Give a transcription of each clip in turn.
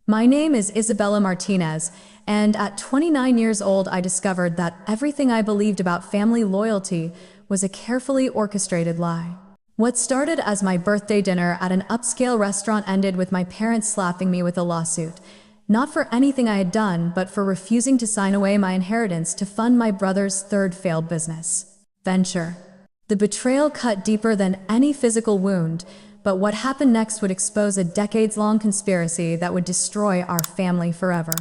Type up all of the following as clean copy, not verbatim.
My name is Isabella Martinez, and at 29 years old, I discovered that everything I believed about family loyalty was a carefully orchestrated lie. What started as my birthday dinner at an upscale restaurant ended with my parents slapping me with a lawsuit. Not for anything I had done, but for refusing to sign away my inheritance to fund my brother's third failed business venture. The betrayal cut deeper than any physical wound, but what happened next would expose a decades-long conspiracy that would destroy our family forever.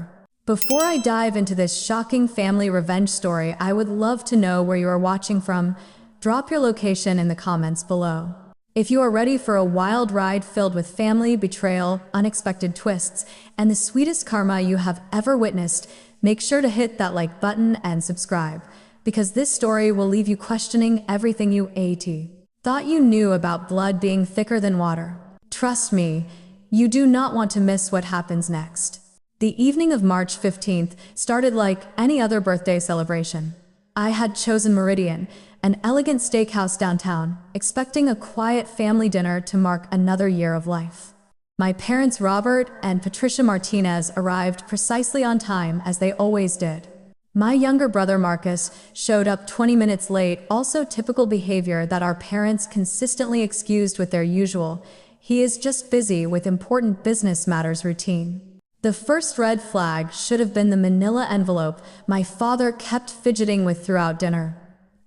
Before I dive into this shocking family revenge story, I would love to know where you are watching from. Drop your location in the comments below. If you are ready for a wild ride filled with family, betrayal, unexpected twists, and the sweetest karma you have ever witnessed, make sure to hit that like button and subscribe, because this story will leave you questioning everything you thought you knew about blood being thicker than water. Trust me, you do not want to miss what happens next. The evening of March 15th started like any other birthday celebration. I had chosen Meridian, an elegant steakhouse downtown, expecting a quiet family dinner to mark another year of life. My parents Robert and Patricia Martinez arrived precisely on time, as they always did. My younger brother Marcus showed up 20 minutes late, also typical behavior that our parents consistently excused with their usual "he is just busy with important business matters" routine. The first red flag should have been the manila envelope my father kept fidgeting with throughout dinner.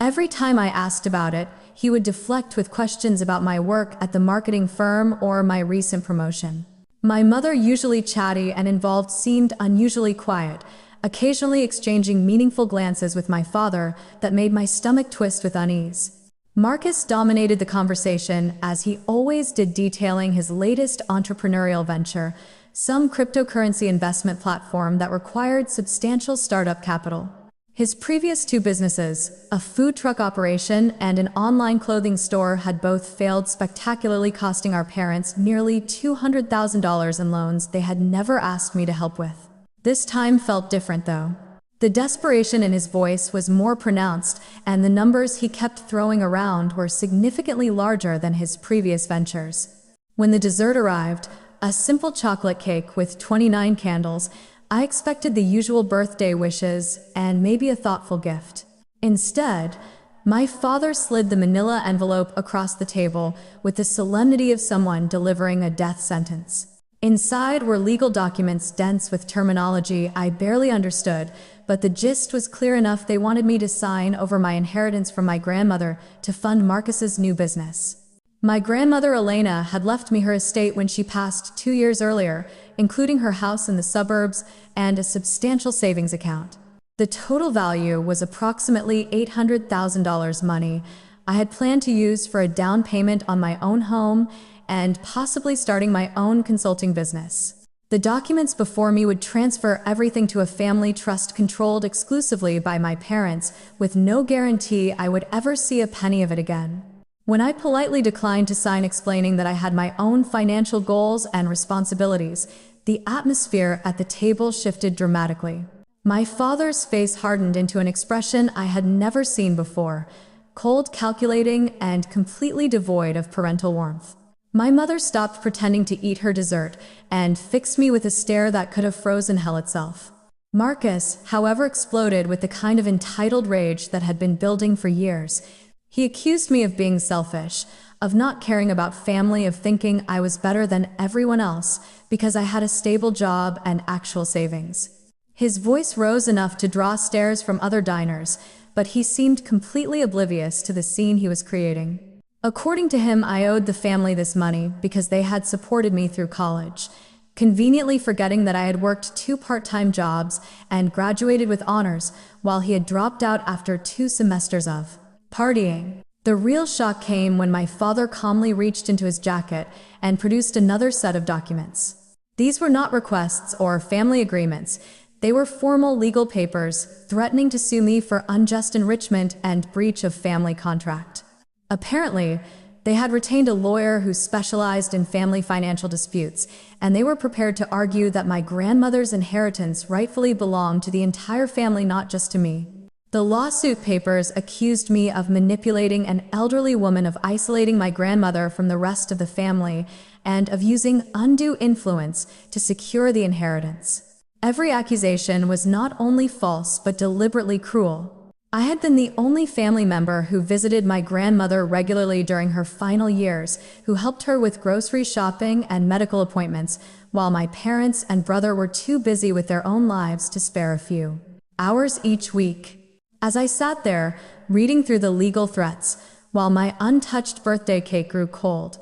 Every time I asked about it, he would deflect with questions about my work at the marketing firm or my recent promotion. My mother, usually chatty and involved, seemed unusually quiet, occasionally exchanging meaningful glances with my father that made my stomach twist with unease. Marcus dominated the conversation, as he always did, detailing his latest entrepreneurial venture, some cryptocurrency investment platform that required substantial startup capital. His previous two businesses, a food truck operation and an online clothing store, had both failed spectacularly, costing our parents nearly $200,000 in loans they had never asked me to help with. This time felt different, though. The desperation in his voice was more pronounced, and the numbers he kept throwing around were significantly larger than his previous ventures. When the dessert arrived, a simple chocolate cake with 29 candles, I expected the usual birthday wishes and maybe a thoughtful gift. Instead, my father slid the manila envelope across the table with the solemnity of someone delivering a death sentence. Inside were legal documents dense with terminology I barely understood, but the gist was clear enough. They wanted me to sign over my inheritance from my grandmother to fund Marcus's new business. My grandmother Elena had left me her estate when she passed 2 years earlier, including her house in the suburbs and a substantial savings account. The total value was approximately $800,000, money I had planned to use for a down payment on my own home and possibly starting my own consulting business. The documents before me would transfer everything to a family trust controlled exclusively by my parents, with no guarantee I would ever see a penny of it again. When I politely declined to sign, explaining that I had my own financial goals and responsibilities, the atmosphere at the table shifted dramatically. My father's face hardened into an expression I had never seen before, cold, calculating, and completely devoid of parental warmth. My mother stopped pretending to eat her dessert and fixed me with a stare that could have frozen hell itself. Marcus, however, exploded with the kind of entitled rage that had been building for years. He accused me of being selfish, of not caring about family, of thinking I was better than everyone else because I had a stable job and actual savings. His voice rose enough to draw stares from other diners, but he seemed completely oblivious to the scene he was creating. According to him, I owed the family this money because they had supported me through college, conveniently forgetting that I had worked 2 part-time jobs and graduated with honors, while he had dropped out after 2 semesters of partying. The real shock came when my father calmly reached into his jacket and produced another set of documents. These were not requests or family agreements. They were formal legal papers threatening to sue me for unjust enrichment and breach of family contract. Apparently, they had retained a lawyer who specialized in family financial disputes, and they were prepared to argue that my grandmother's inheritance rightfully belonged to the entire family, not just to me. The lawsuit papers accused me of manipulating an elderly woman, of isolating my grandmother from the rest of the family, and of using undue influence to secure the inheritance. Every accusation was not only false but deliberately cruel. I had been the only family member who visited my grandmother regularly during her final years, who helped her with grocery shopping and medical appointments, while my parents and brother were too busy with their own lives to spare a few hours each week. As I sat there, reading through the legal threats, while my untouched birthday cake grew cold,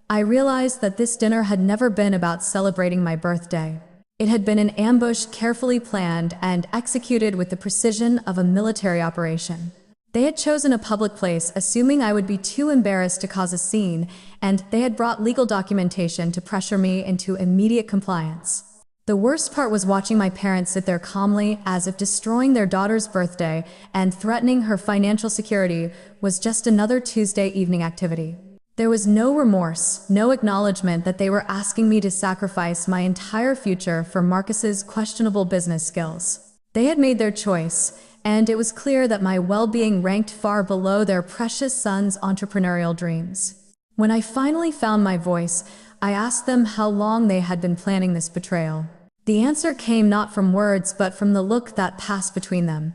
I realized that this dinner had never been about celebrating my birthday. It had been an ambush carefully planned and executed with the precision of a military operation. They had chosen a public place, assuming I would be too embarrassed to cause a scene, and they had brought legal documentation to pressure me into immediate compliance. The worst part was watching my parents sit there calmly, as if destroying their daughter's birthday and threatening her financial security was just another Tuesday evening activity. There was no remorse, no acknowledgement that they were asking me to sacrifice my entire future for Marcus's questionable business skills. They had made their choice, and it was clear that my well-being ranked far below their precious son's entrepreneurial dreams. When I finally found my voice, I asked them how long they had been planning this betrayal. The answer came not from words but from the look that passed between them.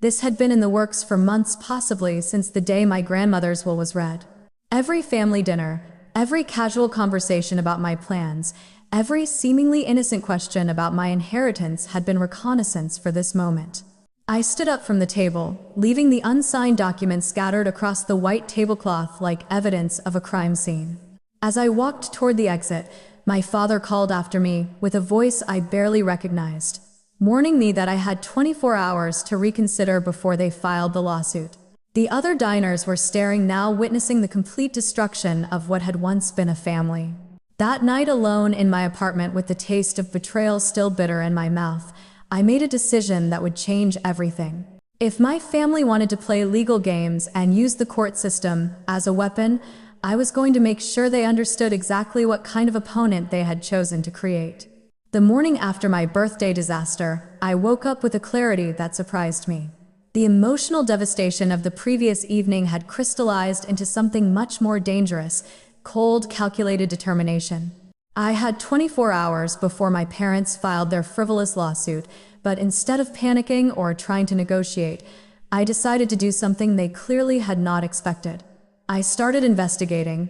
This had been in the works for months, possibly since the day my grandmother's will was read. Every family dinner, every casual conversation about my plans, every seemingly innocent question about my inheritance had been reconnaissance for this moment. I stood up from the table, leaving the unsigned documents scattered across the white tablecloth like evidence of a crime scene. As I walked toward the exit, my father called after me with a voice I barely recognized, warning me that I had 24 hours to reconsider before they filed the lawsuit. The other diners were staring now, witnessing the complete destruction of what had once been a family. That night, alone in my apartment with the taste of betrayal still bitter in my mouth, I made a decision that would change everything. If my family wanted to play legal games and use the court system as a weapon, I was going to make sure they understood exactly what kind of opponent they had chosen to create. The morning after my birthday disaster, I woke up with a clarity that surprised me. The emotional devastation of the previous evening had crystallized into something much more dangerous: cold, calculated determination. I had 24 hours before my parents filed their frivolous lawsuit, but instead of panicking or trying to negotiate, I decided to do something they clearly had not expected. I started investigating.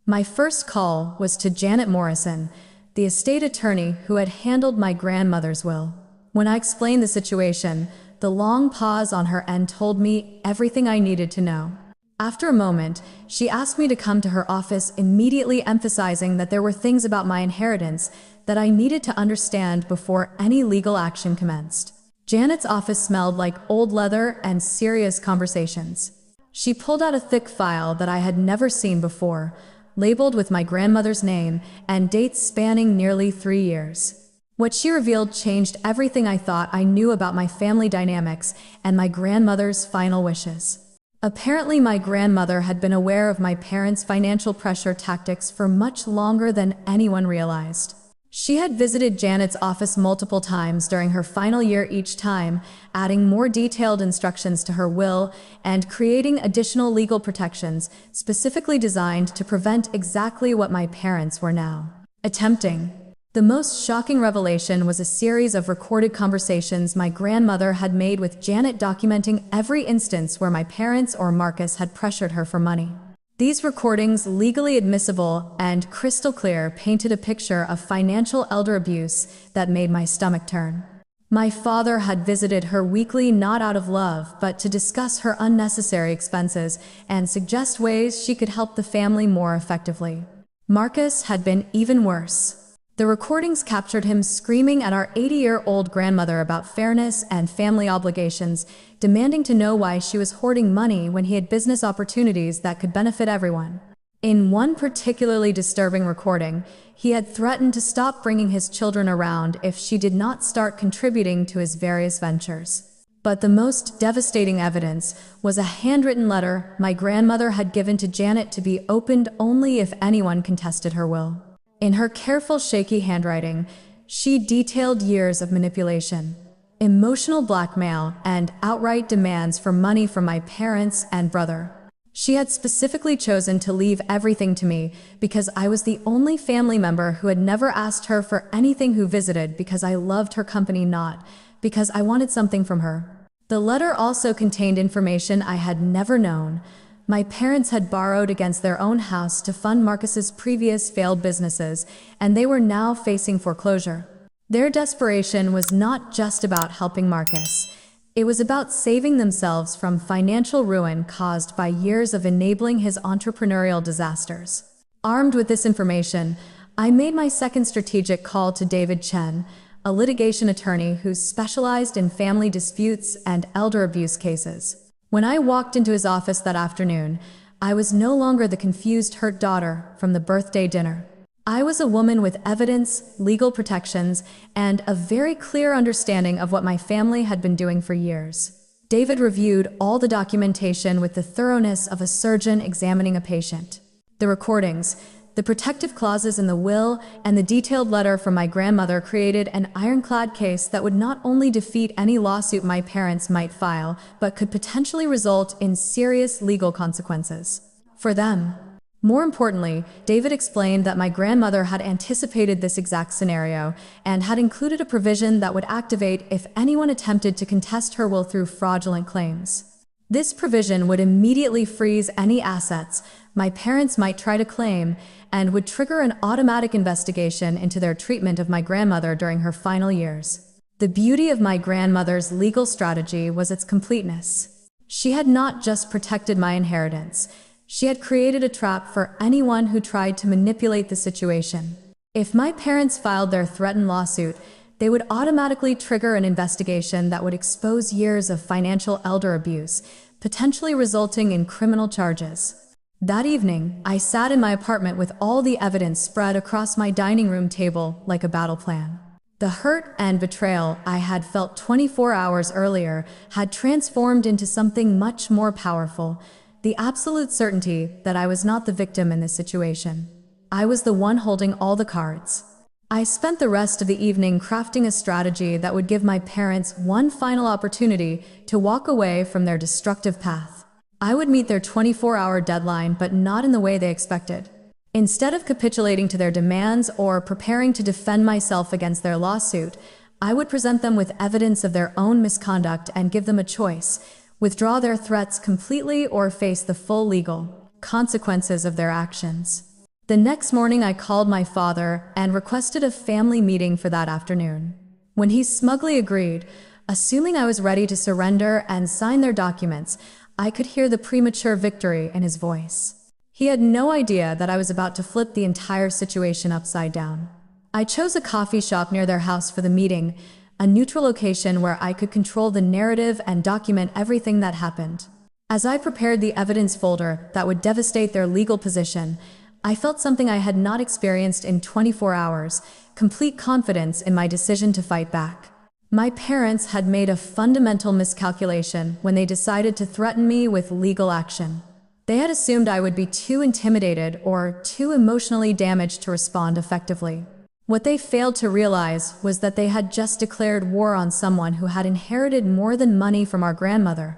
My first call was to Janet Morrison, the estate attorney who had handled my grandmother's will. When I explained the situation, the long pause on her end told me everything I needed to know. After a moment, she asked me to come to her office, immediately emphasizing that there were things about my inheritance that I needed to understand before any legal action commenced. Janet's office smelled like old leather and serious conversations. She pulled out a thick file that I had never seen before, labeled with my grandmother's name and dates spanning nearly 3 years. What she revealed changed everything I thought I knew about my family dynamics and my grandmother's final wishes. Apparently, my grandmother had been aware of my parents' financial pressure tactics for much longer than anyone realized. She had visited Janet's office multiple times during her final year, each time adding more detailed instructions to her will and creating additional legal protections specifically designed to prevent exactly what my parents were now attempting. The most shocking revelation was a series of recorded conversations my grandmother had made with Janet, documenting every instance where my parents or Marcus had pressured her for money. These recordings, legally admissible and crystal clear, painted a picture of financial elder abuse that made my stomach turn. My father had visited her weekly, not out of love, but to discuss her unnecessary expenses and suggest ways she could help the family more effectively. Marcus had been even worse. The recordings captured him screaming at our 80-year-old grandmother about fairness and family obligations, demanding to know why she was hoarding money when he had business opportunities that could benefit everyone. In one particularly disturbing recording, he had threatened to stop bringing his children around if she did not start contributing to his various ventures. But the most devastating evidence was a handwritten letter my grandmother had given to Janet to be opened only if anyone contested her will. In her careful, shaky handwriting, she detailed years of manipulation, emotional blackmail, and outright demands for money from my parents and brother. She had specifically chosen to leave everything to me because I was the only family member who had never asked her for anything who visited, because I loved her company, not because I wanted something from her. The letter also contained information I had never known. My parents had borrowed against their own house to fund Marcus's previous failed businesses, and they were now facing foreclosure. Their desperation was not just about helping Marcus. It was about saving themselves from financial ruin caused by years of enabling his entrepreneurial disasters. Armed with this information, I made my second strategic call to David Chen, a litigation attorney who specialized in family disputes and elder abuse cases. When I walked into his office that afternoon, I was no longer the confused, hurt daughter from the birthday dinner. I was a woman with evidence, legal protections, and a very clear understanding of what my family had been doing for years. David reviewed all the documentation with the thoroughness of a surgeon examining a patient. The recordings, the protective clauses in the will, and the detailed letter from my grandmother created an ironclad case that would not only defeat any lawsuit my parents might file, but could potentially result in serious legal consequences for them. More importantly, David explained that my grandmother had anticipated this exact scenario and had included a provision that would activate if anyone attempted to contest her will through fraudulent claims. This provision would immediately freeze any assets my parents might try to claim and would trigger an automatic investigation into their treatment of my grandmother during her final years. The beauty of my grandmother's legal strategy was its completeness. She had not just protected my inheritance, she had created a trap for anyone who tried to manipulate the situation. If my parents filed their threatened lawsuit, they would automatically trigger an investigation that would expose years of financial elder abuse, potentially resulting in criminal charges. That evening, I sat in my apartment with all the evidence spread across my dining room table like a battle plan. The hurt and betrayal I had felt 24 hours earlier had transformed into something much more powerful: the absolute certainty that I was not the victim in this situation. I was the one holding all the cards. I spent the rest of the evening crafting a strategy that would give my parents one final opportunity to walk away from their destructive path. I would meet their 24-hour deadline, but not in the way they expected. Instead of capitulating to their demands or preparing to defend myself against their lawsuit, I would present them with evidence of their own misconduct and give them a choice: withdraw their threats completely or face the full legal consequences of their actions. The next morning, I called my father and requested a family meeting for that afternoon. When he smugly agreed, assuming I was ready to surrender and sign their documents, I could hear the premature victory in his voice. He had no idea that I was about to flip the entire situation upside down. I chose a coffee shop near their house for the meeting, a neutral location where I could control the narrative and document everything that happened. As I prepared the evidence folder that would devastate their legal position, I felt something I had not experienced in 24 hours: complete confidence in my decision to fight back. My parents had made a fundamental miscalculation when they decided to threaten me with legal action. They had assumed I would be too intimidated or too emotionally damaged to respond effectively. What they failed to realize was that they had just declared war on someone who had inherited more than money from our grandmother.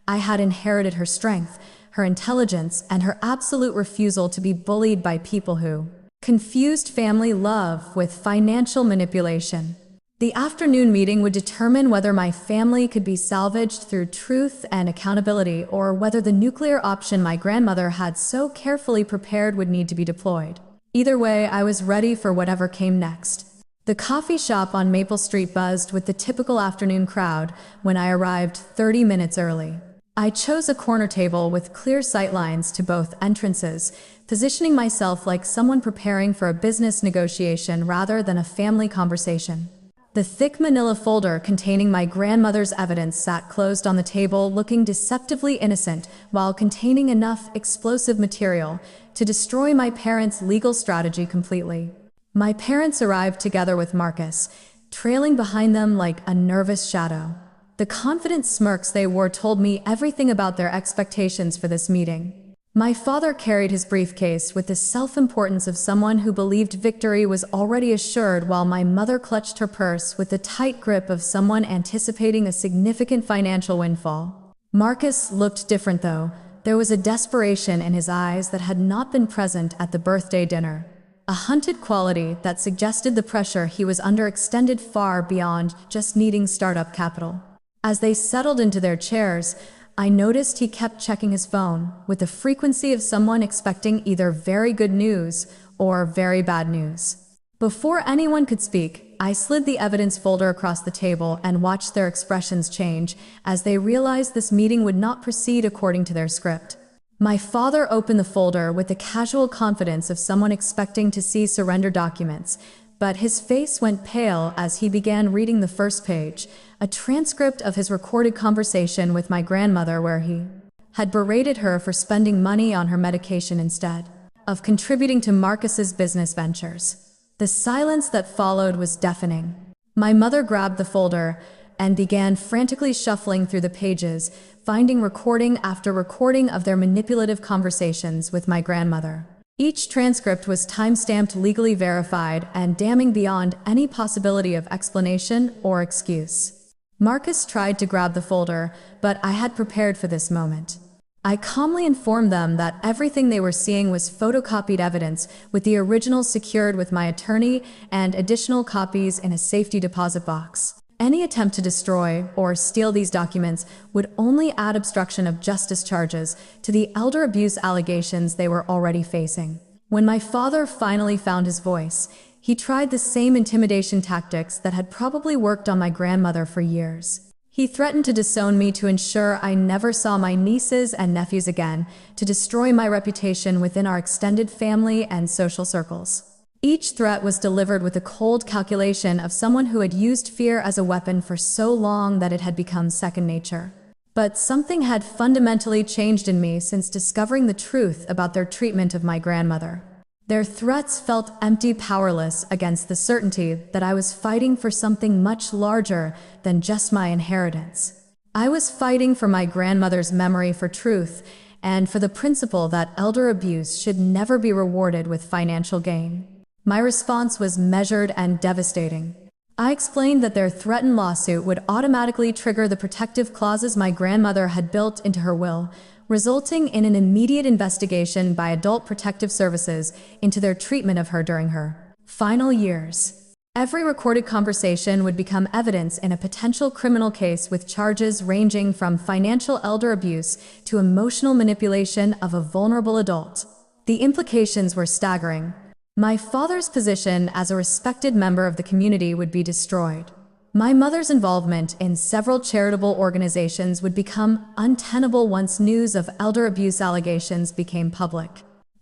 I had inherited her strength, her intelligence, and her absolute refusal to be bullied by people who confused family love with financial manipulation. The afternoon meeting would determine whether my family could be salvaged through truth and accountability, or whether the nuclear option my grandmother had so carefully prepared would need to be deployed. Either way, I was ready for whatever came next. The coffee shop on Maple Street buzzed with the typical afternoon crowd when I arrived 30 minutes early. I chose a corner table with clear sightlines to both entrances, positioning myself like someone preparing for a business negotiation rather than a family conversation. The thick manila folder containing my grandmother's evidence sat closed on the table, looking deceptively innocent while containing enough explosive material to destroy my parents' legal strategy completely. My parents arrived together with Marcus, trailing behind them like a nervous shadow. The confident smirks they wore told me everything about their expectations for this meeting. My father carried his briefcase with the self-importance of someone who believed victory was already assured, while my mother clutched her purse with the tight grip of someone anticipating a significant financial windfall. Marcus looked different though, There was a desperation in his eyes that had not been present at the birthday dinner. A hunted quality that suggested the pressure he was under extended far beyond just needing startup capital. As they settled into their chairs, I noticed he kept checking his phone with the frequency of someone expecting either very good news or very bad news. Before anyone could speak, I slid the evidence folder across the table and watched their expressions change as they realized this meeting would not proceed according to their script. My father opened the folder with the casual confidence of someone expecting to see surrender documents, but his face went pale as he began reading the first page, a transcript of his recorded conversation with my grandmother where he had berated her for spending money on her medication instead of contributing to Marcus's business ventures. The silence that followed was deafening. My mother grabbed the folder and began frantically shuffling through the pages, finding recording after recording of their manipulative conversations with my grandmother. Each transcript was time-stamped, legally verified, and damning beyond any possibility of explanation or excuse. Marcus tried to grab the folder, but I had prepared for this moment. I calmly informed them that everything they were seeing was photocopied evidence, with the original secured with my attorney and additional copies in a safety deposit box. Any attempt to destroy or steal these documents would only add obstruction of justice charges to the elder abuse allegations they were already facing. When my father finally found his voice, he tried the same intimidation tactics that had probably worked on my grandmother for years. He threatened to disown me to ensure I never saw my nieces and nephews again, to destroy my reputation within our extended family and social circles. Each threat was delivered with the cold calculation of someone who had used fear as a weapon for so long that it had become second nature. But something had fundamentally changed in me since discovering the truth about their treatment of my grandmother. Their threats felt empty, powerless against the certainty that I was fighting for something much larger than just my inheritance. I was fighting for my grandmother's memory, for truth, and for the principle that elder abuse should never be rewarded with financial gain. My response was measured and devastating. I explained that their threatened lawsuit would automatically trigger the protective clauses my grandmother had built into her will, resulting in an immediate investigation by Adult Protective Services into their treatment of her during her final years. Every recorded conversation would become evidence in a potential criminal case, with charges ranging from financial elder abuse to emotional manipulation of a vulnerable adult. The implications were staggering. My father's position as a respected member of the community would be destroyed. My mother's involvement in several charitable organizations would become untenable once news of elder abuse allegations became public.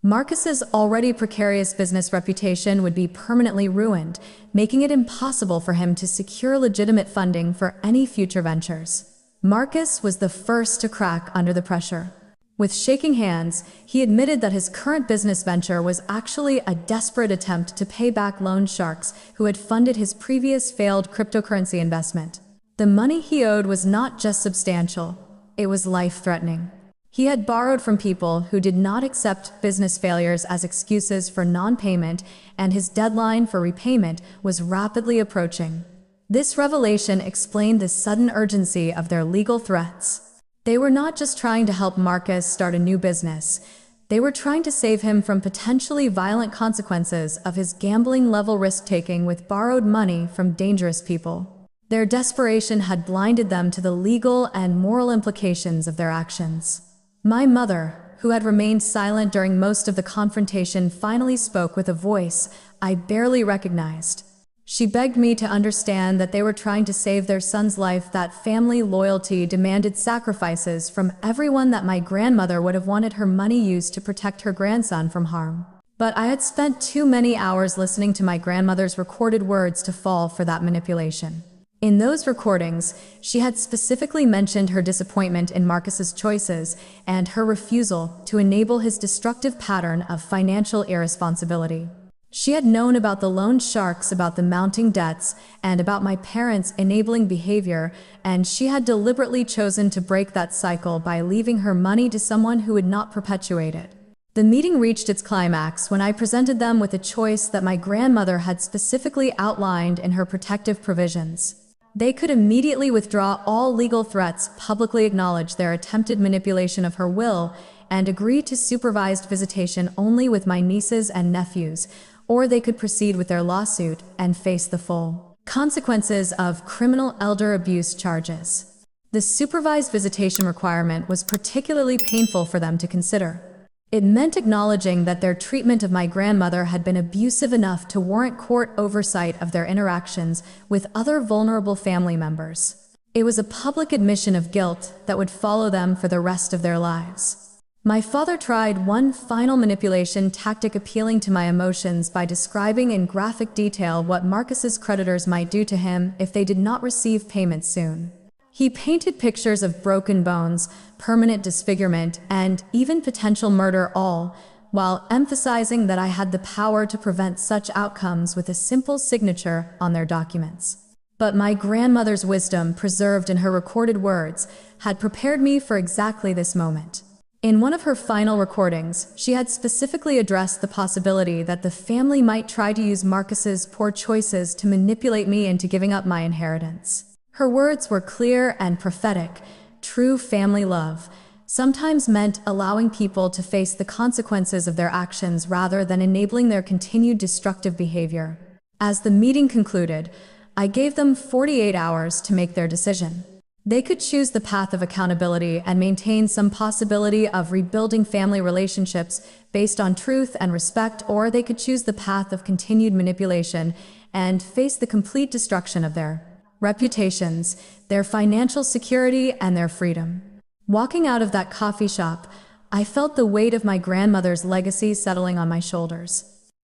Marcus's already precarious business reputation would be permanently ruined, making it impossible for him to secure legitimate funding for any future ventures. Marcus was the first to crack under the pressure. With shaking hands, he admitted that his current business venture was actually a desperate attempt to pay back loan sharks who had funded his previous failed cryptocurrency investment. The money he owed was not just substantial, it was life-threatening. He had borrowed from people who did not accept business failures as excuses for non-payment, and his deadline for repayment was rapidly approaching. This revelation explained the sudden urgency of their legal threats. They were not just trying to help Marcus start a new business. They were trying to save him from potentially violent consequences of his gambling-level risk-taking with borrowed money from dangerous people. Their desperation had blinded them to the legal and moral implications of their actions. My mother, who had remained silent during most of the confrontation, finally spoke with a voice I barely recognized. She begged me to understand that they were trying to save their son's life, that family loyalty demanded sacrifices from everyone, that my grandmother would have wanted her money used to protect her grandson from harm. But I had spent too many hours listening to my grandmother's recorded words to fall for that manipulation. In those recordings, she had specifically mentioned her disappointment in Marcus's choices and her refusal to enable his destructive pattern of financial irresponsibility. She had known about the loan sharks, about the mounting debts, and about my parents' enabling behavior, and she had deliberately chosen to break that cycle by leaving her money to someone who would not perpetuate it. The meeting reached its climax when I presented them with a choice that my grandmother had specifically outlined in her protective provisions. They could immediately withdraw all legal threats, publicly acknowledge their attempted manipulation of her will, and agree to supervised visitation only with my nieces and nephews, or they could proceed with their lawsuit and face the full consequences of criminal elder abuse charges. The supervised visitation requirement was particularly painful for them to consider. It meant acknowledging that their treatment of my grandmother had been abusive enough to warrant court oversight of their interactions with other vulnerable family members. It was a public admission of guilt that would follow them for the rest of their lives. My father tried one final manipulation tactic, appealing to my emotions by describing in graphic detail what Marcus's creditors might do to him if they did not receive payment soon. He painted pictures of broken bones, permanent disfigurement, and even potential murder, all while emphasizing that I had the power to prevent such outcomes with a simple signature on their documents. But my grandmother's wisdom, preserved in her recorded words, had prepared me for exactly this moment. In one of her final recordings, she had specifically addressed the possibility that the family might try to use Marcus's poor choices to manipulate me into giving up my inheritance. Her words were clear and prophetic. True family love sometimes meant allowing people to face the consequences of their actions rather than enabling their continued destructive behavior. As the meeting concluded, I gave them 48 hours to make their decision. They could choose the path of accountability and maintain some possibility of rebuilding family relationships based on truth and respect, or they could choose the path of continued manipulation and face the complete destruction of their reputations, their financial security, and their freedom. Walking out of that coffee shop, I felt the weight of my grandmother's legacy settling on my shoulders.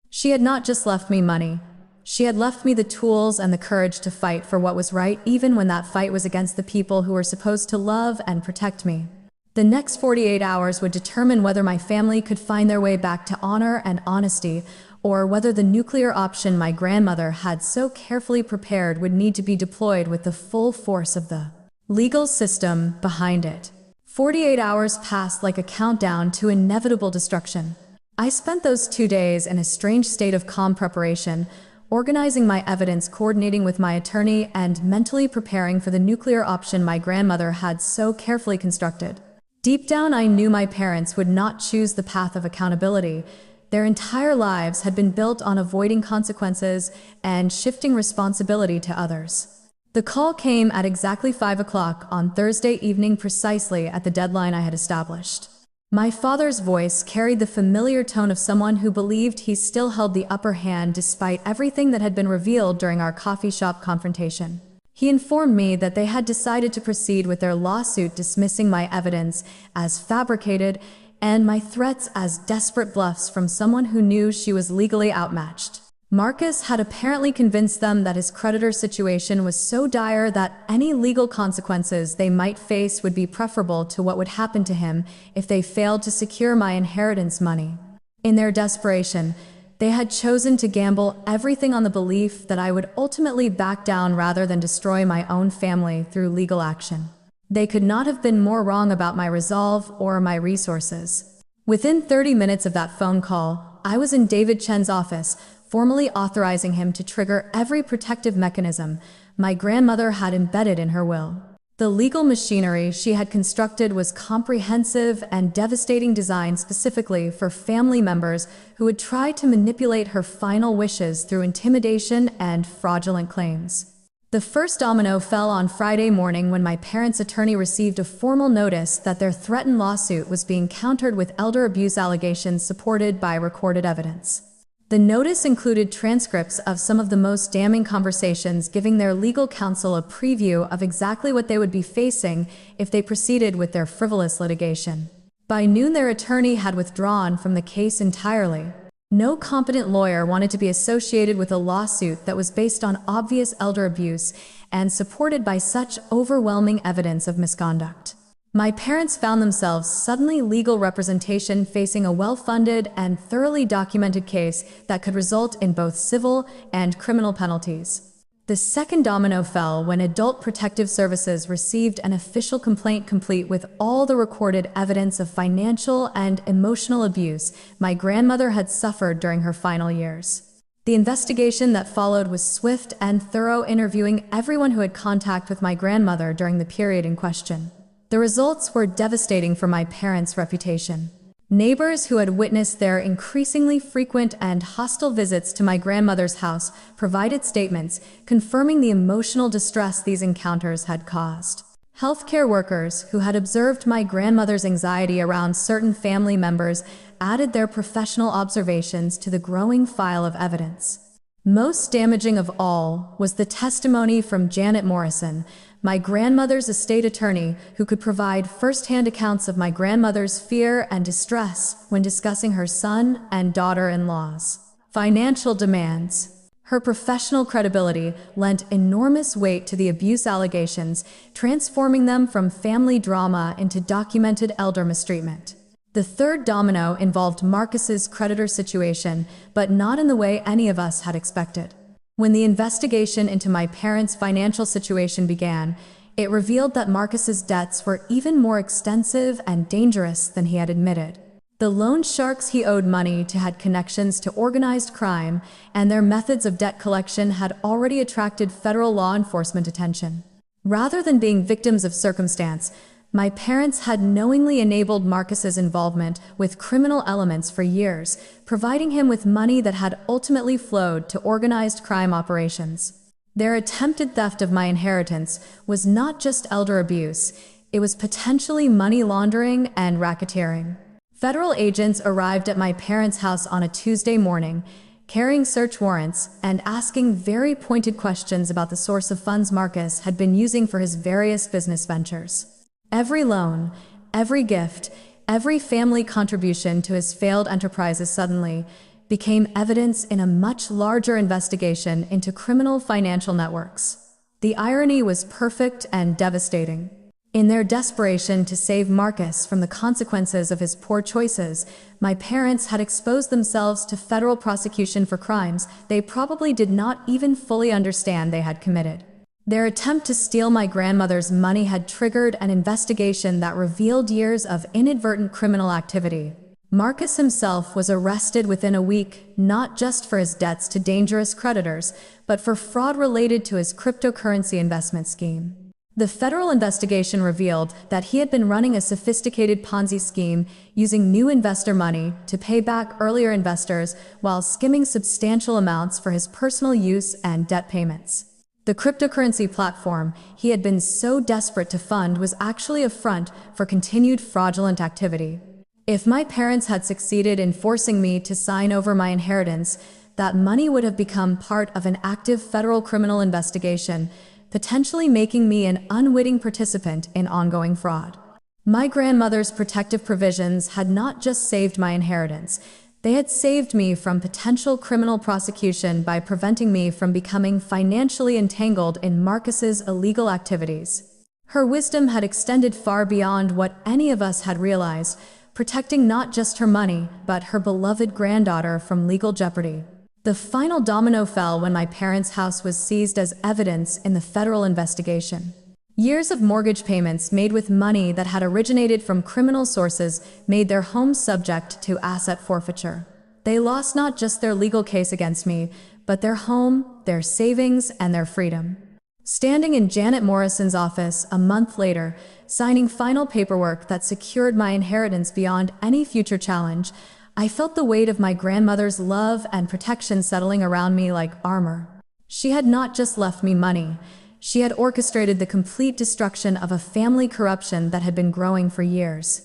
She had not just left me money. She had left me the tools and the courage to fight for what was right, even when that fight was against the people who were supposed to love and protect me. The next 48 hours would determine whether my family could find their way back to honor and honesty, or whether the nuclear option my grandmother had so carefully prepared would need to be deployed with the full force of the legal system behind it. 48 hours passed like a countdown to inevitable destruction. I spent those 2 days in a strange state of calm preparation, organizing my evidence, coordinating with my attorney, and mentally preparing for the nuclear option my grandmother had so carefully constructed. Deep down, I knew my parents would not choose the path of accountability. Their entire lives had been built on avoiding consequences and shifting responsibility to others. The call came at exactly 5 o'clock on Thursday evening, precisely at the deadline I had established. My father's voice carried the familiar tone of someone who believed he still held the upper hand despite everything that had been revealed during our coffee shop confrontation. He informed me that they had decided to proceed with their lawsuit, dismissing my evidence as fabricated and my threats as desperate bluffs from someone who knew she was legally outmatched. Marcus had apparently convinced them that his creditor's situation was so dire that any legal consequences they might face would be preferable to what would happen to him if they failed to secure my inheritance money. In their desperation, they had chosen to gamble everything on the belief that I would ultimately back down rather than destroy my own family through legal action. They could not have been more wrong about my resolve or my resources. Within 30 minutes of that phone call, I was in David Chen's office, formally authorizing him to trigger every protective mechanism my grandmother had embedded in her will. The legal machinery she had constructed was comprehensive and devastating, designed specifically for family members who would try to manipulate her final wishes through intimidation and fraudulent claims. The first domino fell on Friday morning when my parents' attorney received a formal notice that their threatened lawsuit was being countered with elder abuse allegations supported by recorded evidence. The notice included transcripts of some of the most damning conversations, giving their legal counsel a preview of exactly what they would be facing if they proceeded with their frivolous litigation. By noon, their attorney had withdrawn from the case entirely. No competent lawyer wanted to be associated with a lawsuit that was based on obvious elder abuse and supported by such overwhelming evidence of misconduct. My parents found themselves suddenly legal representation, facing a well-funded and thoroughly documented case that could result in both civil and criminal penalties. The second domino fell when Adult Protective Services received an official complaint complete with all the recorded evidence of financial and emotional abuse my grandmother had suffered during her final years. The investigation that followed was swift and thorough, interviewing everyone who had contact with my grandmother during the period in question. The results were devastating for my parents' reputation. Neighbors who had witnessed their increasingly frequent and hostile visits to my grandmother's house provided statements confirming the emotional distress these encounters had caused. Healthcare workers who had observed my grandmother's anxiety around certain family members added their professional observations to the growing file of evidence. Most damaging of all was the testimony from Janet Morrison, my grandmother's estate attorney, who could provide first-hand accounts of my grandmother's fear and distress when discussing her son and daughter-in-law's financial demands. Her professional credibility lent enormous weight to the abuse allegations, transforming them from family drama into documented elder mistreatment. The third domino involved Marcus's creditor situation, but not in the way any of us had expected. When the investigation into my parents' financial situation began, it revealed that Marcus's debts were even more extensive and dangerous than he had admitted. The loan sharks he owed money to had connections to organized crime, and their methods of debt collection had already attracted federal law enforcement attention. Rather than being victims of circumstance, my parents had knowingly enabled Marcus's involvement with criminal elements for years, providing him with money that had ultimately flowed to organized crime operations. Their attempted theft of my inheritance was not just elder abuse, it was potentially money laundering and racketeering. Federal agents arrived at my parents' house on a Tuesday morning, carrying search warrants and asking very pointed questions about the source of funds Marcus had been using for his various business ventures. Every loan, every gift, every family contribution to his failed enterprises suddenly became evidence in a much larger investigation into criminal financial networks. The irony was perfect and devastating. In their desperation to save Marcus from the consequences of his poor choices, my parents had exposed themselves to federal prosecution for crimes they probably did not even fully understand they had committed. Their attempt to steal my grandmother's money had triggered an investigation that revealed years of inadvertent criminal activity. Marcus himself was arrested within a week, not just for his debts to dangerous creditors, but for fraud related to his cryptocurrency investment scheme. The federal investigation revealed that he had been running a sophisticated Ponzi scheme using new investor money to pay back earlier investors while skimming substantial amounts for his personal use and debt payments. The cryptocurrency platform he had been so desperate to fund was actually a front for continued fraudulent activity. If my parents had succeeded in forcing me to sign over my inheritance, that money would have become part of an active federal criminal investigation, potentially making me an unwitting participant in ongoing fraud. My grandmother's protective provisions had not just saved my inheritance, they had saved me from potential criminal prosecution by preventing me from becoming financially entangled in Marcus's illegal activities. Her wisdom had extended far beyond what any of us had realized, protecting not just her money, but her beloved granddaughter from legal jeopardy. The final domino fell when my parents' house was seized as evidence in the federal investigation. Years of mortgage payments made with money that had originated from criminal sources made their home subject to asset forfeiture. They lost not just their legal case against me, but their home, their savings, and their freedom. Standing in Janet Morrison's office a month later, signing final paperwork that secured my inheritance beyond any future challenge, I felt the weight of my grandmother's love and protection settling around me like armor. She had not just left me money. She had orchestrated the complete destruction of a family corruption that had been growing for years.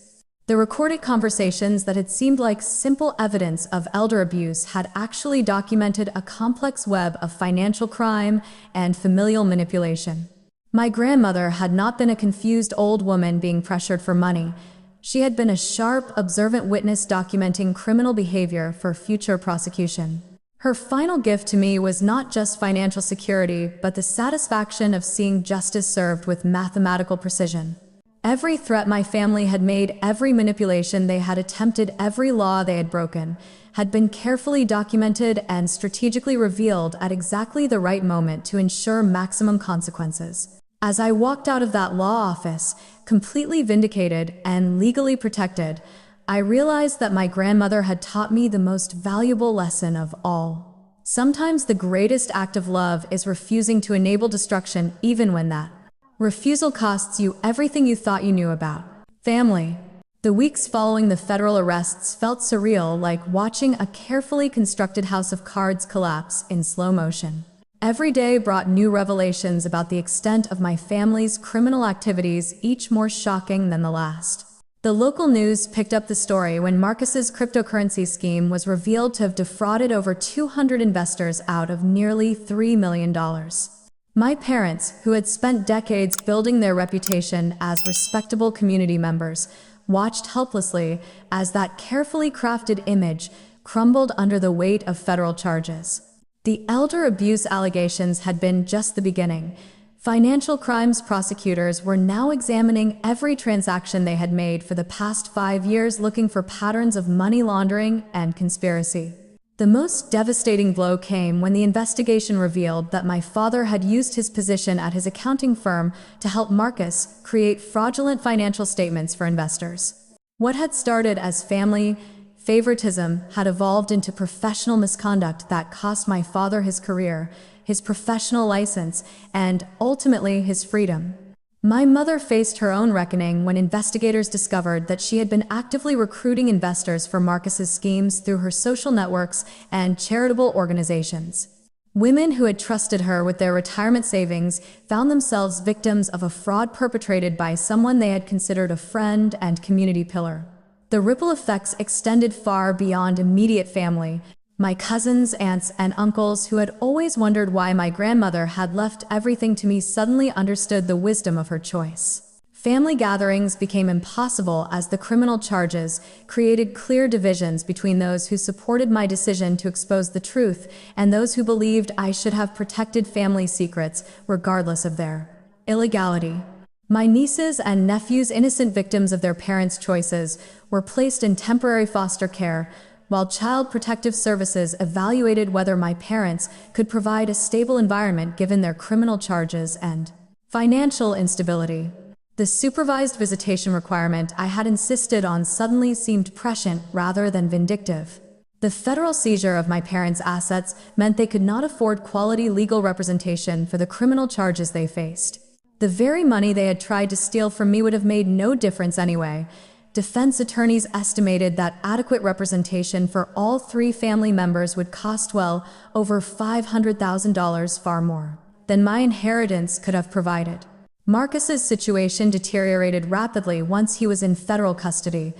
The recorded conversations that had seemed like simple evidence of elder abuse had actually documented a complex web of financial crime and familial manipulation. My grandmother had not been a confused old woman being pressured for money. She had been a sharp, observant witness documenting criminal behavior for future prosecution. Her final gift to me was not just financial security, but the satisfaction of seeing justice served with mathematical precision. Every threat my family had made, every manipulation they had attempted, every law they had broken, had been carefully documented and strategically revealed at exactly the right moment to ensure maximum consequences. As I walked out of that law office, completely vindicated and legally protected, I realized that my grandmother had taught me the most valuable lesson of all. Sometimes the greatest act of love is refusing to enable destruction even when that Refusal costs you everything you thought you knew about. Family. The weeks following the federal arrests felt surreal, like watching a carefully constructed house of cards collapse in slow motion. Every day brought new revelations about the extent of my family's criminal activities, each more shocking than the last. The local news picked up the story when Marcus's cryptocurrency scheme was revealed to have defrauded over 200 investors out of nearly $3 million. My parents, who had spent decades building their reputation as respectable community members, watched helplessly as that carefully crafted image crumbled under the weight of federal charges. The elder abuse allegations had been just the beginning. Financial crimes prosecutors were now examining every transaction they had made for the past 5 years, looking for patterns of money laundering and conspiracy. The most devastating blow came when the investigation revealed that my father had used his position at his accounting firm to help Marcus create fraudulent financial statements for investors. What had started as family favoritism had evolved into professional misconduct that cost my father his career, his professional license, and ultimately his freedom. My mother faced her own reckoning when investigators discovered that she had been actively recruiting investors for Marcus's schemes through her social networks and charitable organizations. Women who had trusted her with their retirement savings found themselves victims of a fraud perpetrated by someone they had considered a friend and community pillar. The ripple effects extended far beyond immediate family. My cousins, aunts, and uncles who had always wondered why my grandmother had left everything to me suddenly understood the wisdom of her choice. Family gatherings became impossible as the criminal charges created clear divisions between those who supported my decision to expose the truth and those who believed I should have protected family secrets regardless of their illegality. My nieces and nephews, innocent victims of their parents' choices, were placed in temporary foster care, while Child Protective Services evaluated whether my parents could provide a stable environment given their criminal charges and financial instability. The supervised visitation requirement I had insisted on suddenly seemed prescient rather than vindictive. The federal seizure of my parents' assets meant they could not afford quality legal representation for the criminal charges they faced. The very money they had tried to steal from me would have made no difference anyway. Defense attorneys estimated that adequate representation for all 3 family members would cost well over $500,000, far more than my inheritance could have provided. Marcus's situation deteriorated rapidly once he was in federal custody.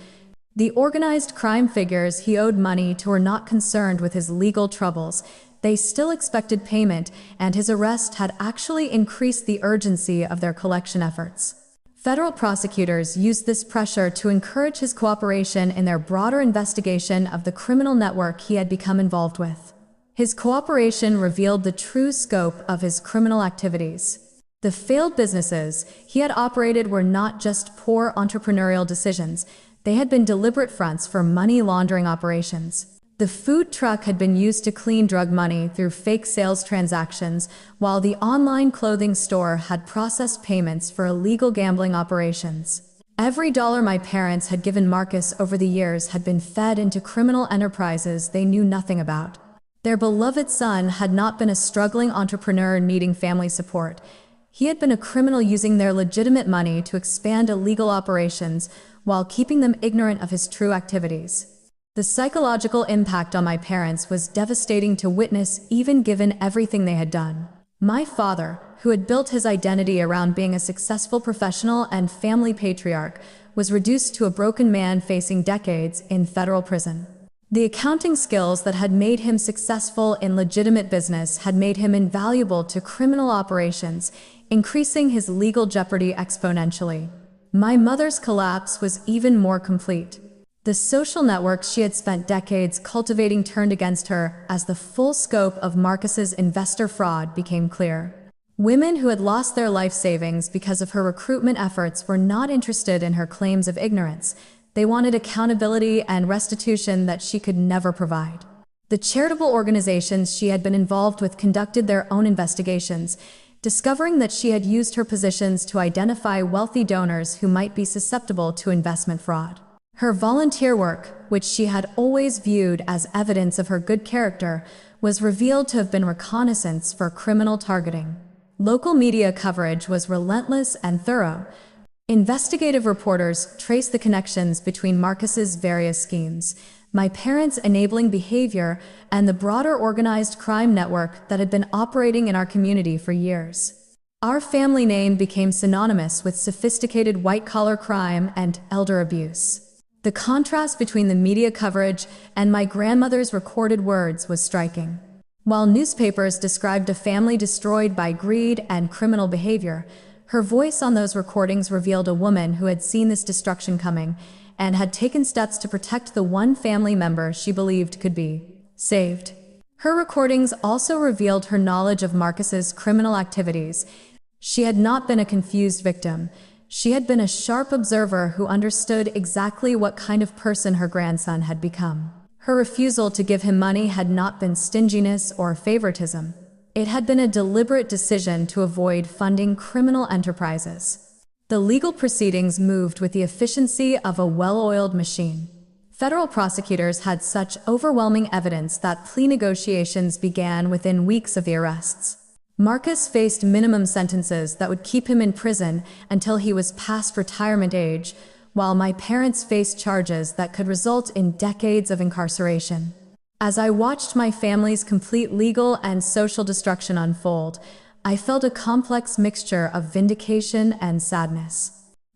The organized crime figures he owed money to were not concerned with his legal troubles. They still expected payment, and his arrest had actually increased the urgency of their collection efforts. Federal prosecutors used this pressure to encourage his cooperation in their broader investigation of the criminal network he had become involved with. His cooperation revealed the true scope of his criminal activities. The failed businesses he had operated were not just poor entrepreneurial decisions, they had been deliberate fronts for money laundering operations. The food truck had been used to clean drug money through fake sales transactions, while the online clothing store had processed payments for illegal gambling operations. Every dollar my parents had given Marcus over the years had been fed into criminal enterprises they knew nothing about. Their beloved son had not been a struggling entrepreneur needing family support. He had been a criminal using their legitimate money to expand illegal operations while keeping them ignorant of his true activities. The psychological impact on my parents was devastating to witness, even given everything they had done. My father, who had built his identity around being a successful professional and family patriarch, was reduced to a broken man facing decades in federal prison. The accounting skills that had made him successful in legitimate business had made him invaluable to criminal operations, increasing his legal jeopardy exponentially. My mother's collapse was even more complete. The social networks she had spent decades cultivating turned against her as the full scope of Marcus's investor fraud became clear. Women who had lost their life savings because of her recruitment efforts were not interested in her claims of ignorance. They wanted accountability and restitution that she could never provide. The charitable organizations she had been involved with conducted their own investigations, discovering that she had used her positions to identify wealthy donors who might be susceptible to investment fraud. Her volunteer work, which she had always viewed as evidence of her good character, was revealed to have been reconnaissance for criminal targeting. Local media coverage was relentless and thorough. Investigative reporters traced the connections between Marcus's various schemes, my parents' enabling behavior, and the broader organized crime network that had been operating in our community for years. Our family name became synonymous with sophisticated white-collar crime and elder abuse. The contrast between the media coverage and my grandmother's recorded words was striking. While newspapers described a family destroyed by greed and criminal behavior, her voice on those recordings revealed a woman who had seen this destruction coming and had taken steps to protect the one family member she believed could be saved. Her recordings also revealed her knowledge of Marcus's criminal activities. She had not been a confused victim. She had been a sharp observer who understood exactly what kind of person her grandson had become. Her refusal to give him money had not been stinginess or favoritism. It had been a deliberate decision to avoid funding criminal enterprises. The legal proceedings moved with the efficiency of a well-oiled machine. Federal prosecutors had such overwhelming evidence that plea negotiations began within weeks of the arrests. Marcus faced minimum sentences that would keep him in prison until he was past retirement age, while my parents faced charges that could result in decades of incarceration. As I watched my family's complete legal and social destruction unfold, I felt a complex mixture of vindication and sadness.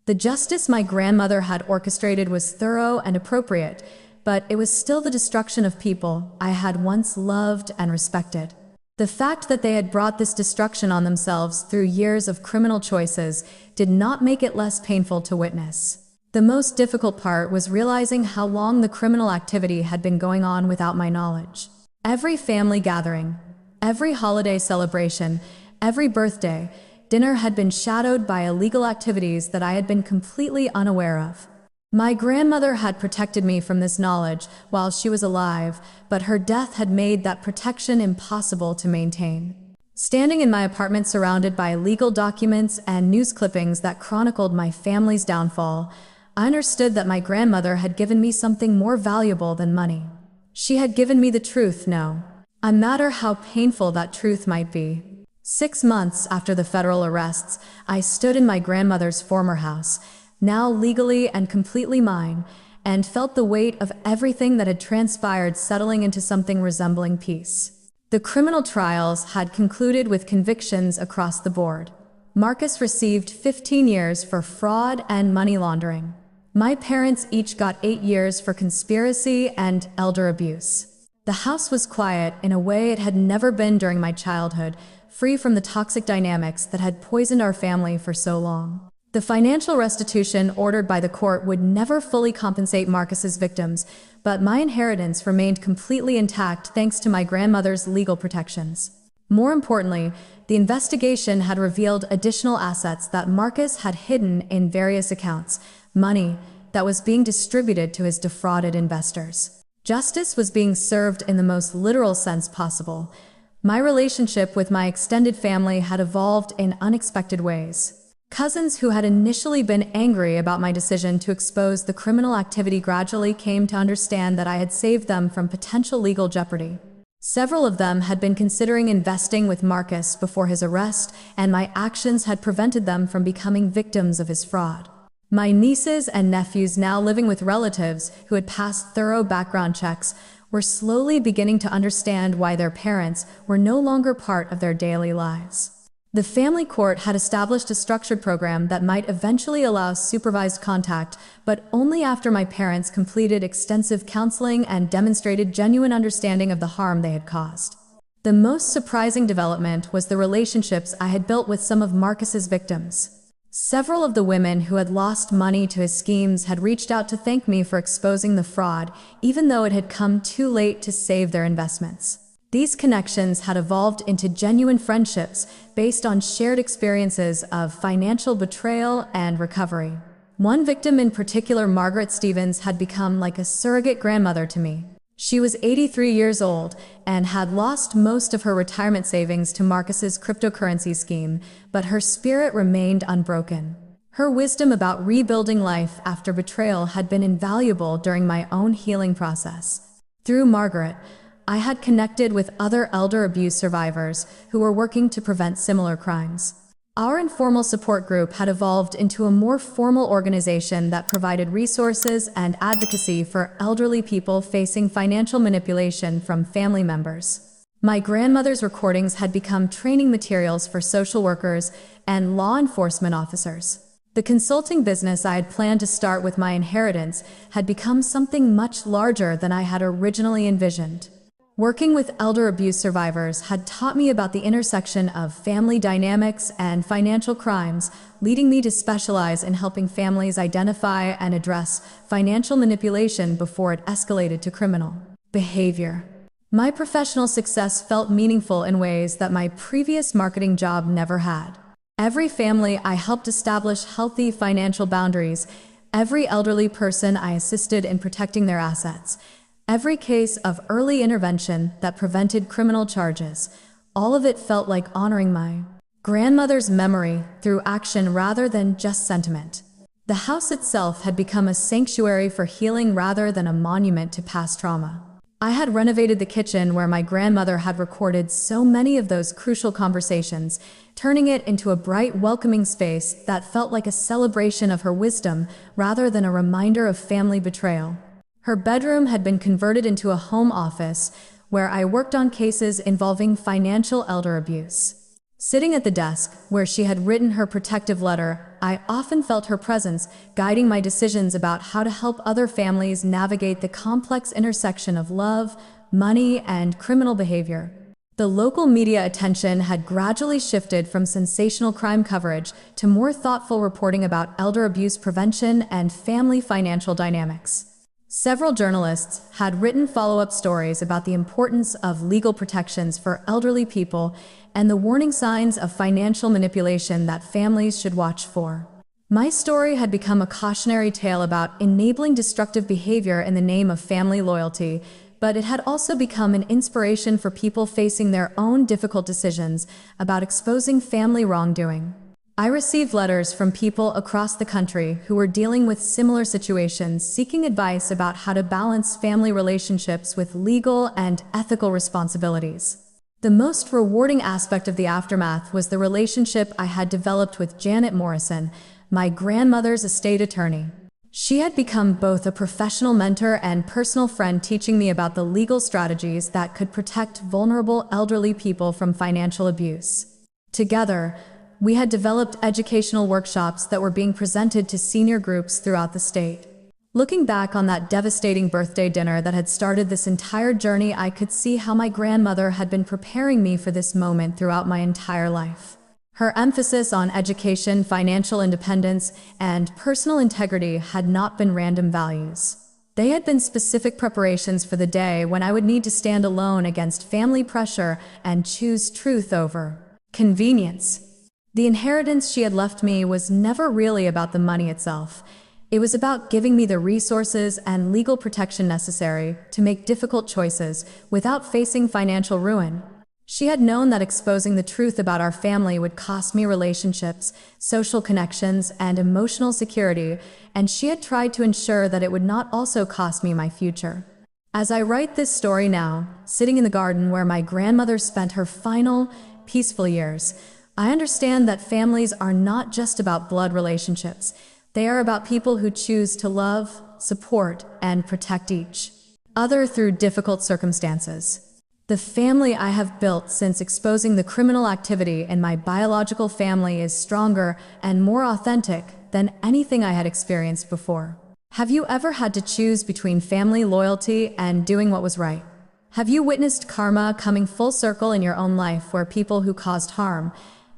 The justice my grandmother had orchestrated was thorough and appropriate, but it was still the destruction of people I had once loved and respected. The fact that they had brought this destruction on themselves through years of criminal choices did not make it less painful to witness. The most difficult part was realizing how long the criminal activity had been going on without my knowledge. Every family gathering, every holiday celebration, every birthday, dinner had been shadowed by illegal activities that I had been completely unaware of. My grandmother had protected me from this knowledge while she was alive, but her death had made that protection impossible to maintain. Standing in my apartment surrounded by legal documents and news clippings that chronicled my family's downfall, I understood that my grandmother had given me something more valuable than money. She had given me the truth, no matter how painful that truth might be. 6 months after the federal arrests, I stood in my grandmother's former house, now legally and completely mine, and felt the weight of everything that had transpired settling into something resembling peace. The criminal trials had concluded with convictions across the board. Marcus received 15 years for fraud and money laundering. My parents each got 8 years for conspiracy and elder abuse. The house was quiet in a way it had never been during my childhood, free from the toxic dynamics that had poisoned our family for so long. The financial restitution ordered by the court would never fully compensate Marcus's victims, but my inheritance remained completely intact thanks to my grandmother's legal protections. More importantly, the investigation had revealed additional assets that Marcus had hidden in various accounts, money that was being distributed to his defrauded investors. Justice was being served in the most literal sense possible. My relationship with my extended family had evolved in unexpected ways. Cousins who had initially been angry about my decision to expose the criminal activity gradually came to understand that I had saved them from potential legal jeopardy. Several of them had been considering investing with Marcus before his arrest, and my actions had prevented them from becoming victims of his fraud. My nieces and nephews, now living with relatives who had passed thorough background checks, were slowly beginning to understand why their parents were no longer part of their daily lives. The family court had established a structured program that might eventually allow supervised contact, but only after my parents completed extensive counseling and demonstrated genuine understanding of the harm they had caused. The most surprising development was the relationships I had built with some of Marcus's victims. Several of the women who had lost money to his schemes had reached out to thank me for exposing the fraud, even though it had come too late to save their investments. These connections had evolved into genuine friendships based on shared experiences of financial betrayal and recovery. One victim in particular, Margaret Stevens, had become like a surrogate grandmother to me. She was 83 years old and had lost most of her retirement savings to Marcus's cryptocurrency scheme, but her spirit remained unbroken. Her wisdom about rebuilding life after betrayal had been invaluable during my own healing process. Through Margaret, I had connected with other elder abuse survivors who were working to prevent similar crimes. Our informal support group had evolved into a more formal organization that provided resources and advocacy for elderly people facing financial manipulation from family members. My grandmother's recordings had become training materials for social workers and law enforcement officers. The consulting business I had planned to start with my inheritance had become something much larger than I had originally envisioned. Working with elder abuse survivors had taught me about the intersection of family dynamics and financial crimes, leading me to specialize in helping families identify and address financial manipulation before it escalated to criminal behavior. My professional success felt meaningful in ways that my previous marketing job never had. Every family I helped establish healthy financial boundaries, every elderly person I assisted in protecting their assets, every case of early intervention that prevented criminal charges, all of it felt like honoring my grandmother's memory through action rather than just sentiment. The house itself had become a sanctuary for healing rather than a monument to past trauma. I had renovated the kitchen where my grandmother had recorded so many of those crucial conversations, turning it into a bright, welcoming space that felt like a celebration of her wisdom rather than a reminder of family betrayal. Her bedroom had been converted into a home office where I worked on cases involving financial elder abuse. Sitting at the desk where she had written her protective letter, I often felt her presence, guiding my decisions about how to help other families navigate the complex intersection of love, money, and criminal behavior. The local media attention had gradually shifted from sensational crime coverage to more thoughtful reporting about elder abuse prevention and family financial dynamics. Several journalists had written follow-up stories about the importance of legal protections for elderly people and the warning signs of financial manipulation that families should watch for. My story had become a cautionary tale about enabling destructive behavior in the name of family loyalty, but it had also become an inspiration for people facing their own difficult decisions about exposing family wrongdoing. I received letters from people across the country who were dealing with similar situations, seeking advice about how to balance family relationships with legal and ethical responsibilities. The most rewarding aspect of the aftermath was the relationship I had developed with Janet Morrison, my grandmother's estate attorney. She had become both a professional mentor and personal friend, teaching me about the legal strategies that could protect vulnerable elderly people from financial abuse. Together, we had developed educational workshops that were being presented to senior groups throughout the state. Looking back on that devastating birthday dinner that had started this entire journey, I could see how my grandmother had been preparing me for this moment throughout my entire life. Her emphasis on education, financial independence, and personal integrity had not been random values. They had been specific preparations for the day when I would need to stand alone against family pressure and choose truth over convenience. The inheritance she had left me was never really about the money itself. It was about giving me the resources and legal protection necessary to make difficult choices without facing financial ruin. She had known that exposing the truth about our family would cost me relationships, social connections, and emotional security, and she had tried to ensure that it would not also cost me my future. As I write this story now, sitting in the garden where my grandmother spent her final, peaceful years, I understand that families are not just about blood relationships. They are about people who choose to love, support, and protect each other through difficult circumstances. The family I have built since exposing the criminal activity in my biological family is stronger and more authentic than anything I had experienced before. Have you ever had to choose between family loyalty and doing what was right? Have you witnessed karma coming full circle in your own life, where people who caused harm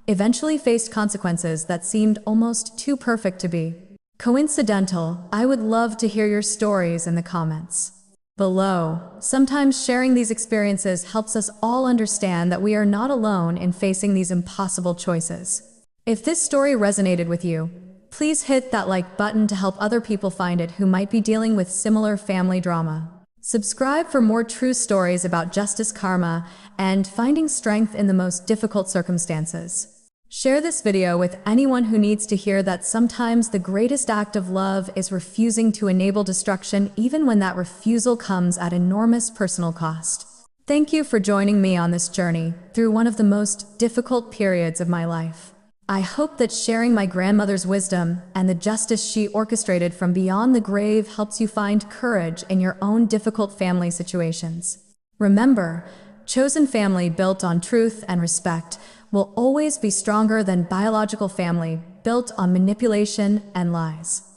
eventually faced consequences that seemed almost too perfect to be coincidental? I would love to hear your stories in the comments below. Sometimes sharing these experiences helps us all understand that we are not alone in facing these impossible choices. If this story resonated with you, please hit that like button to help other people find it who might be dealing with similar family drama. Subscribe for more true stories about justice, karma, and finding strength in the most difficult circumstances. Share this video with anyone who needs to hear that sometimes the greatest act of love is refusing to enable destruction, even when that refusal comes at enormous personal cost. Thank you for joining me on this journey through one of the most difficult periods of my life. I hope that sharing my grandmother's wisdom and the justice she orchestrated from beyond the grave helps you find courage in your own difficult family situations. Remember, chosen family built on truth and respect will always be stronger than biological family built on manipulation and lies.